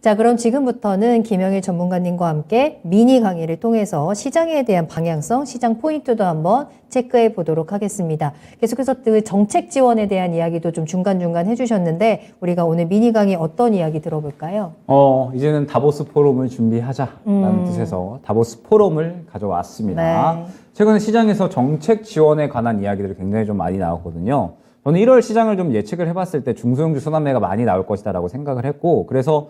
자, 그럼 지금부터는 김영일 전문가님과 함께 미니 강의를 통해서 시장에 대한 방향성, 시장 포인트도 한번 체크해 보도록 하겠습니다. 계속해서 그 정책 지원에 대한 이야기도 좀 중간중간 해주셨는데 우리가 오늘 미니 강의 어떤 이야기 들어볼까요? 이제는 다보스 포럼을 준비하자라는 뜻에서 다보스 포럼을 가져왔습니다. 네. 최근에 시장에서 정책 지원에 관한 이야기들이 굉장히 좀 많이 나왔거든요. 저는 1월 시장을 좀 예측을 해봤을 때 중소형주 순환매가 많이 나올 것이다라고 생각을 했고, 그래서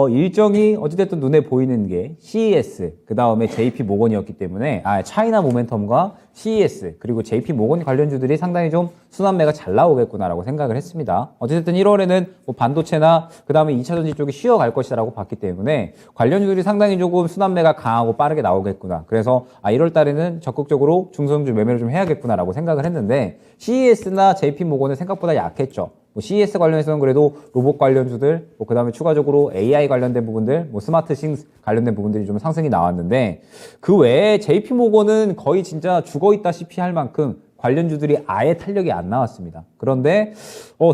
일정이 어찌됐든 눈에 보이는 게 CES, 그 다음에 JP 모건이었기 때문에 차이나 모멘텀과 CES 그리고 JP 모건 관련주들이 상당히 좀 순환매가 잘 나오겠구나라고 생각을 했습니다. 어쨌든 1월에는 뭐 반도체나 그 다음에 2차전지 쪽이 쉬어갈 것이라고 봤기 때문에 관련주들이 상당히 조금 순환매가 강하고 빠르게 나오겠구나. 그래서 1월 달에는 적극적으로 중소형주 매매를 좀 해야겠구나라고 생각을 했는데 CES나 JP 모건은 생각보다 약했죠. CES 관련해서는 그래도 로봇 관련주들, 그 다음에 추가적으로 AI 관련된 부분들, 스마트 싱스 관련된 부분들이 좀 상승이 나왔는데, 그 외에 JP모건은 거의 진짜 죽어 있다시피 할 만큼 관련주들이 아예 탄력이 안 나왔습니다. 그런데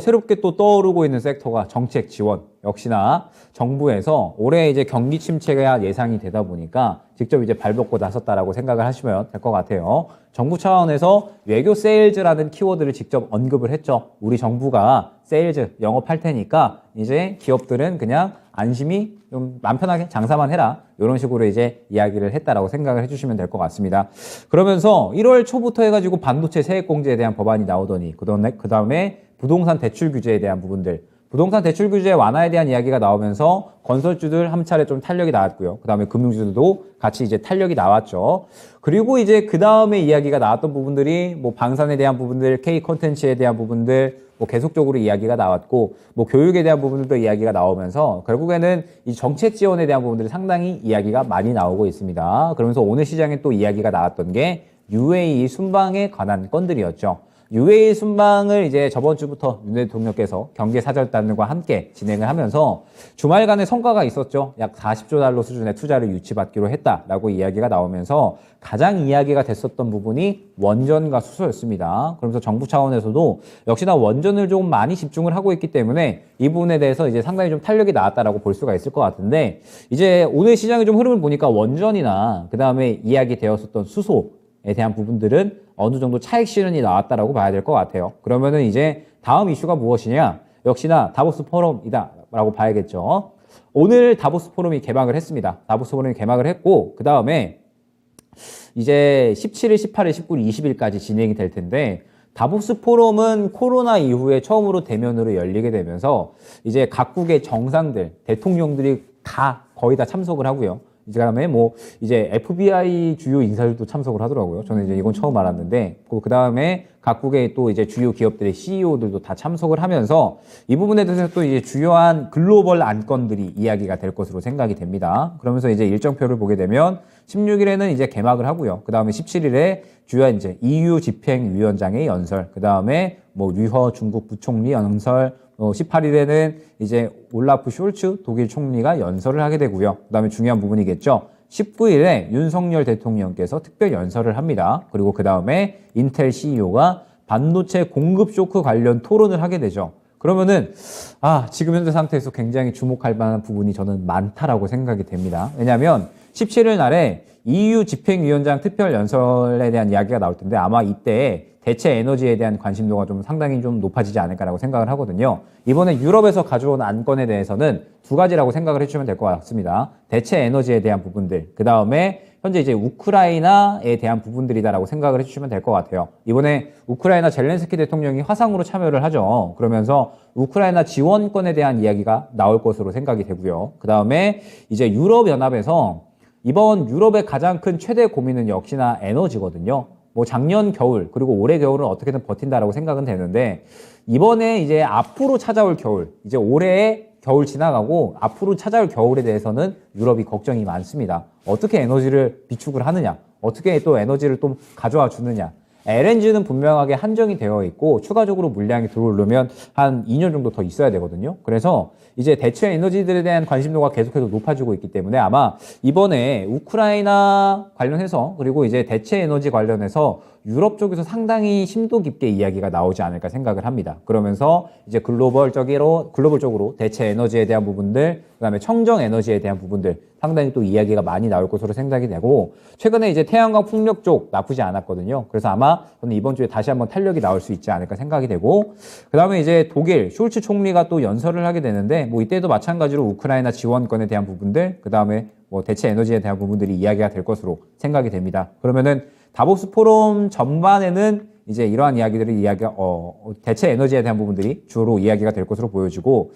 새롭게 또 떠오르고 있는 섹터가 정책 지원. 역시나 정부에서 올해 이제 경기 침체가 예상이 되다 보니까 직접 이제 발벗고 나섰다라고 생각을 하시면 될 것 같아요. 정부 차원에서 외교 세일즈라는 키워드를 직접 언급을 했죠. 우리 정부가 세일즈 영업할 테니까 이제 기업들은 그냥 안심히 좀 맘 편하게 장사만 해라. 이런 식으로 이제 이야기를 했다라고 생각을 해주시면 될 것 같습니다. 그러면서 1월 초부터 해가지고 반도체 세액공제에 대한 법안이 나오더니 그 다음에 부동산 대출 규제에 대한 부분들, 부동산 대출 규제 완화에 대한 이야기가 나오면서 건설주들 한 차례 좀 탄력이 나왔고요. 그 다음에 금융주들도 같이 이제 탄력이 나왔죠. 그리고 이제 그 다음에 이야기가 나왔던 부분들이 뭐 방산에 대한 부분들, K 콘텐츠에 대한 부분들, 계속적으로 이야기가 나왔고, 교육에 대한 부분들도 이야기가 나오면서 결국에는 이 정책 지원에 대한 부분들이 상당히 이야기가 많이 나오고 있습니다. 그러면서 오늘 시장에 또 이야기가 나왔던 게 UAE 순방에 관한 건들이었죠. UAE 순방을 이제 저번 주부터 윤 대통령께서 경제사절단과 함께 진행을 하면서 주말간의 성과가 있었죠. 약 40조 달러 수준의 투자를 유치받기로 했다라고 이야기가 나오면서 가장 이야기가 됐었던 부분이 원전과 수소였습니다. 그러면서 정부 차원에서도 역시나 원전을 좀 많이 집중을 하고 있기 때문에 이 부분에 대해서 이제 상당히 좀 탄력이 나왔다라고 볼 수가 있을 것 같은데, 이제 오늘 시장의 좀 흐름을 보니까 원전이나 그 다음에 이야기 되었었던 수소에 대한 부분들은 어느 정도 차익 실현이 나왔다라고 봐야 될 것 같아요. 그러면은 이제 다음 이슈가 무엇이냐? 역시나 다보스 포럼이다라고 봐야겠죠. 오늘 다보스 포럼이 개막을 했습니다. 다보스 포럼이 개막을 했고, 그 다음에 이제 17일, 18일, 19일, 20일까지 진행이 될 텐데, 다보스 포럼은 코로나 이후에 처음으로 대면으로 열리게 되면서 이제 각국의 정상들, 대통령들이 거의 다 참석을 하고요. 이제 그다음에 이제 FBI 주요 인사들도 참석을 하더라고요. 저는 이제 이건 처음 알았는데, 그다음에 각국의 또 이제 주요 기업들의 CEO들도 다 참석을 하면서 이 부분에 대해서 또 이제 주요한 글로벌 안건들이 이야기가 될 것으로 생각이 됩니다. 그러면서 이제 일정표를 보게 되면 16일에는 이제 개막을 하고요. 그다음에 17일에 주요한 이제 EU 집행위원장의 연설, 그다음에 류허 중국 부총리 연설, 18일에는 이제 올라프 숄츠 독일 총리가 연설을 하게 되고요. 그 다음에 중요한 부분이겠죠. 19일에 윤석열 대통령께서 특별 연설을 합니다. 그리고 그 다음에 인텔 CEO가 반도체 공급 쇼크 관련 토론을 하게 되죠. 그러면은 지금 현재 상태에서 굉장히 주목할 만한 부분이 저는 많다라고 생각이 됩니다. 왜냐하면 17일 날에 EU 집행위원장 특별 연설에 대한 이야기가 나올 텐데, 아마 이때 대체 에너지에 대한 관심도가 좀 상당히 좀 높아지지 않을까라고 생각을 하거든요. 이번에 유럽에서 가져온 안건에 대해서는 두 가지라고 생각을 해주시면 될 것 같습니다. 대체 에너지에 대한 부분들, 그 다음에 현재 이제 우크라이나에 대한 부분들이다라고 생각을 해주시면 될 것 같아요. 이번에 우크라이나 젤렌스키 대통령이 화상으로 참여를 하죠. 그러면서 우크라이나 지원권에 대한 이야기가 나올 것으로 생각이 되고요. 그 다음에 이제 유럽연합에서 이번 유럽의 가장 큰 최대 고민은 역시나 에너지거든요. 작년 겨울 그리고 올해 겨울은 어떻게든 버틴다라고 생각은 되는데, 이번에 이제 앞으로 찾아올 겨울, 이제 올해의 겨울 지나가고 앞으로 찾아올 겨울에 대해서는 유럽이 걱정이 많습니다. 어떻게 에너지를 비축을 하느냐, 어떻게 또 에너지를 또 가져와 주느냐. LNG는 분명하게 한정이 되어 있고 추가적으로 물량이 들어오려면 한 2년 정도 더 있어야 되거든요. 그래서 이제 대체 에너지들에 대한 관심도가 계속해서 높아지고 있기 때문에 아마 이번에 우크라이나 관련해서 그리고 이제 대체 에너지 관련해서 유럽 쪽에서 상당히 심도 깊게 이야기가 나오지 않을까 생각을 합니다. 그러면서 이제 글로벌적으로 대체 에너지에 대한 부분들, 그다음에 청정 에너지에 대한 부분들 상당히 또 이야기가 많이 나올 것으로 생각이 되고, 최근에 이제 태양광 풍력 쪽 나쁘지 않았거든요. 그래서 아마 저는 이번 주에 다시 한번 탄력이 나올 수 있지 않을까 생각이 되고, 그다음에 이제 독일 숄츠 총리가 또 연설을 하게 되는데, 뭐 이때도 마찬가지로 우크라이나 지원권에 대한 부분들, 그다음에 뭐 대체 에너지에 대한 부분들이 이야기가 될 것으로 생각이 됩니다. 그러면은 다보스 포럼 전반에는 이제 이러한 이야기들이 대체 에너지에 대한 부분들이 주로 이야기가 될 것으로 보여지고,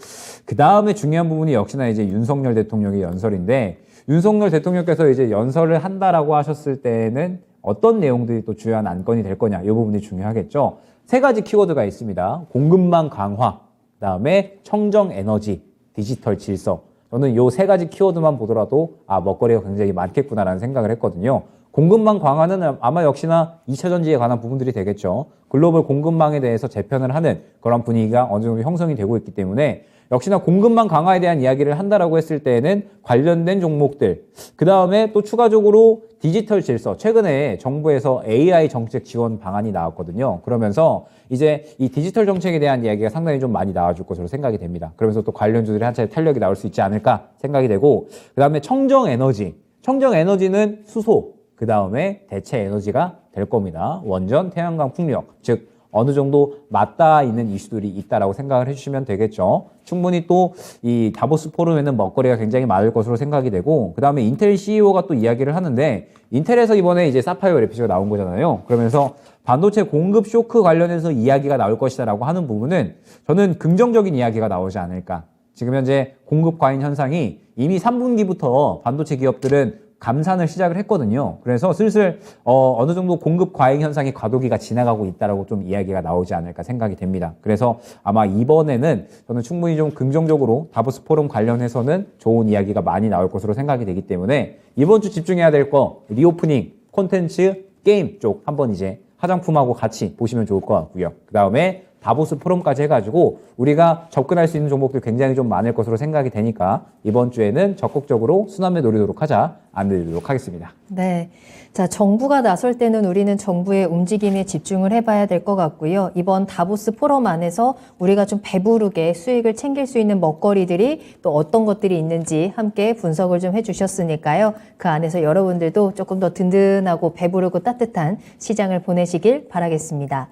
그 다음에 중요한 부분이 역시나 이제 윤석열 대통령의 연설인데, 윤석열 대통령께서 이제 연설을 한다라고 하셨을 때는 어떤 내용들이 또 주요한 안건이 될 거냐, 이 부분이 중요하겠죠. 세 가지 키워드가 있습니다. 공급망 강화, 그 다음에 청정 에너지, 디지털 질서. 저는 이 세 가지 키워드만 보더라도 먹거리가 굉장히 많겠구나라는 생각을 했거든요. 공급망 강화는 아마 역시나 2차 전지에 관한 부분들이 되겠죠. 글로벌 공급망에 대해서 재편을 하는 그런 분위기가 어느 정도 형성이 되고 있기 때문에 역시나 공급망 강화에 대한 이야기를 한다라고 했을 때에는 관련된 종목들, 그 다음에 또 추가적으로 디지털 질서, 최근에 정부에서 AI 정책 지원 방안이 나왔거든요. 그러면서 이제 이 디지털 정책에 대한 이야기가 상당히 좀 많이 나와줄 것으로 생각이 됩니다. 그러면서 또 관련주들이 한 차례 탄력이 나올 수 있지 않을까 생각이 되고, 그 다음에 청정 에너지는 수소, 그 다음에 대체 에너지가 될 겁니다. 원전, 태양광, 풍력, 즉 어느 정도 맞닿아 있는 이슈들이 있다라고 생각을 해주시면 되겠죠. 충분히 또 이 다보스 포럼에는 먹거리가 굉장히 많을 것으로 생각이 되고, 그 다음에 인텔 CEO가 또 이야기를 하는데, 인텔에서 이번에 이제 사파이어 레피지가 나온 거잖아요. 그러면서 반도체 공급 쇼크 관련해서 이야기가 나올 것이다라고 하는 부분은 저는 긍정적인 이야기가 나오지 않을까. 지금 현재 공급 과잉 현상이 이미 3분기부터 반도체 기업들은 감산을 시작을 했거든요. 그래서 슬슬 어느 정도 공급 과잉 현상이 과도기가 지나가고 있다라고 좀 이야기가 나오지 않을까 생각이 됩니다. 그래서 아마 이번에는 저는 충분히 좀 긍정적으로 다보스 포럼 관련해서는 좋은 이야기가 많이 나올 것으로 생각이 되기 때문에 이번 주 집중해야 될 거 리오프닝, 콘텐츠, 게임 쪽 한번 이제 화장품하고 같이 보시면 좋을 것 같고요. 그 다음에 다보스 포럼까지 해가지고 우리가 접근할 수 있는 종목들 굉장히 좀 많을 것으로 생각이 되니까 이번 주에는 적극적으로 순환매 노리도록 하자 안내드리도록 하겠습니다. 네. 자, 정부가 나설 때는 우리는 정부의 움직임에 집중을 해봐야 될 것 같고요. 이번 다보스 포럼 안에서 우리가 좀 배부르게 수익을 챙길 수 있는 먹거리들이 또 어떤 것들이 있는지 함께 분석을 좀 해주셨으니까요. 그 안에서 여러분들도 조금 더 든든하고 배부르고 따뜻한 시장을 보내시길 바라겠습니다.